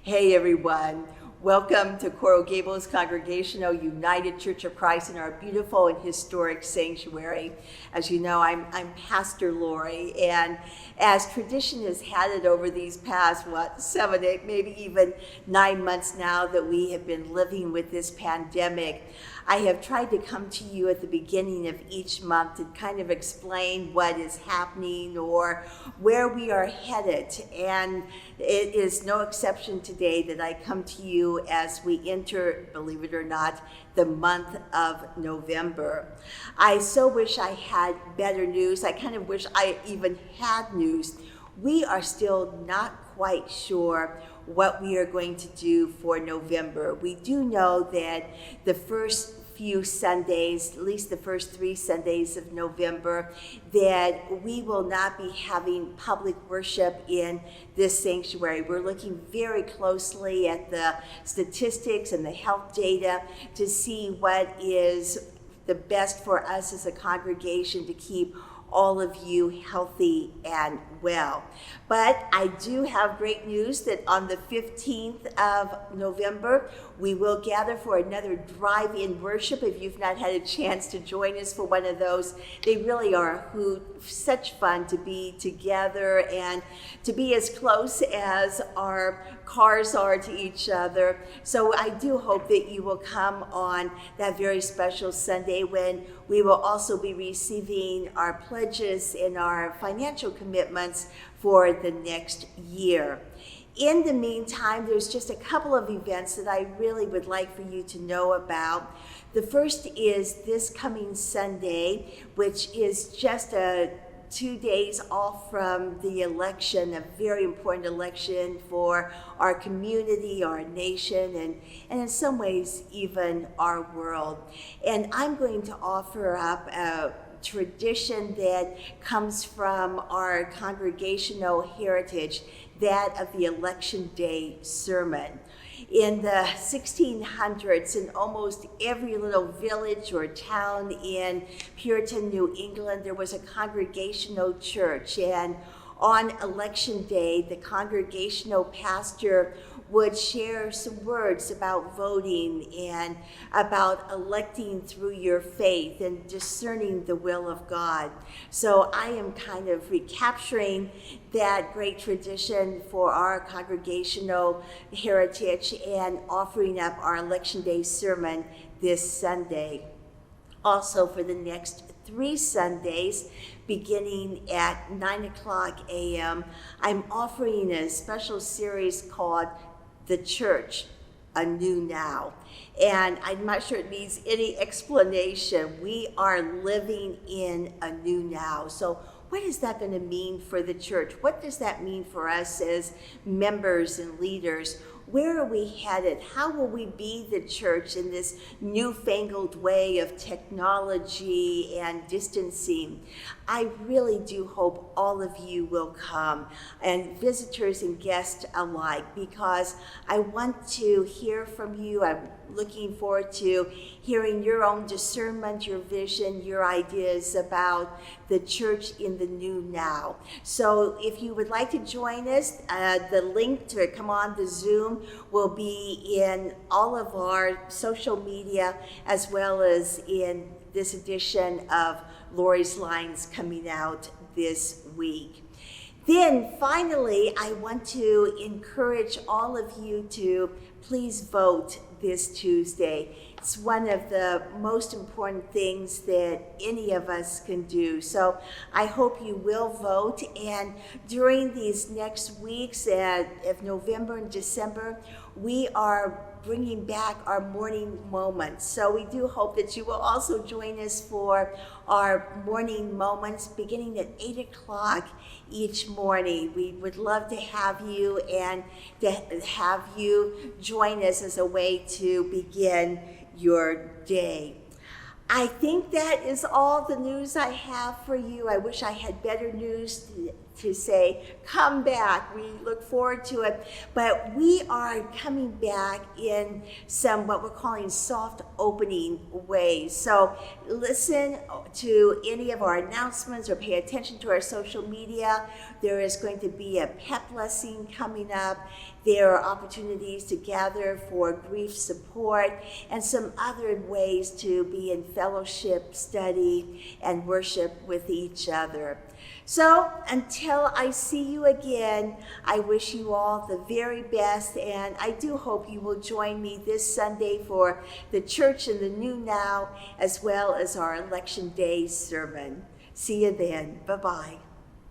Hey everyone, welcome to Coral Gables Congregational United Church of Christ in our beautiful and historic sanctuary. As you know, I'm Pastor Laurie, and as tradition has had it over these past, 7, 8, maybe even 9 months now that we have been living with this pandemic, I have tried to come to you at the beginning of each month to kind of explain what is happening or where we are headed. And it is no exception today that I come to you as we enter, believe it or not, the month of November. I so wish I had better news. I kind of wish I even had news. We are still not quite sure what we are going to do for November. We do know that the first few Sundays, at least the first 3 Sundays of November, that we will not be having public worship in this sanctuary. We're looking very closely at the statistics and the health data to see what is the best for us as a congregation to keep all of you healthy and well. But I do have great news that on the 15th of November, we will gather for another drive-in worship. If you've not had a chance to join us for one of those, they really are a hoot. Such fun to be together and to be as close as our cars are to each other. So I do hope that you will come on that very special Sunday when we will also be receiving our pledges and our financial commitments for the next year. In the meantime, there's just a couple of events that I really would like for you to know about. The first is this coming Sunday, which is just 2 days off from the election, a very important election for our community, our nation, and in some ways, even our world. And I'm going to offer up a tradition that comes from our congregational heritage, that of the Election Day sermon. In the 1600s, in almost every little village or town in Puritan New England, there was a congregational church. And on Election Day, the congregational pastor would share some words about voting and about electing through your faith and discerning the will of God. So I am kind of recapturing that great tradition for our congregational heritage and offering up our Election Day sermon this Sunday. Also, for the next 3 Sundays, beginning at 9:00 a.m., I'm offering a special series called The Church, A New Now. And I'm not sure it needs any explanation. We are living in a new now. So what is that going to mean for the church? What does that mean for us as members and leaders? Where are we headed? How will we be the church in this newfangled way of technology and distancing? I really do hope all of you will come, and visitors and guests alike, because I want to hear from you. I'm looking forward to hearing your own discernment, your vision, your ideas about the church in the new now. So if you would like to join us, the link to come on the Zoom will be in all of our social media, as well as in this edition of Laurie's Lines coming out this week. Then finally, I want to encourage all of you to please vote this Tuesday. It's one of the most important things that any of us can do. So I hope you will vote. And during these next weeks of November and December, we are bringing back our morning moments. So we do hope that you will also join us for our morning moments beginning at 8:00 each morning. We would love to have you and to have you join us as a way to begin your day. I think that is all the news I have for you. I wish I had better news to say, come back. We look forward to it. But we are coming back in some what we're calling soft opening ways. So listen to any of our announcements or pay attention to our social media. There is going to be a pep blessing coming up. There are opportunities to gather for grief support and some other ways to be in fellowship, study, and worship with each other. So until I see you again, I wish you all the very best, and I do hope you will join me this Sunday for the Church in the New Now, as well as our Election Day sermon. See you then. Bye-bye.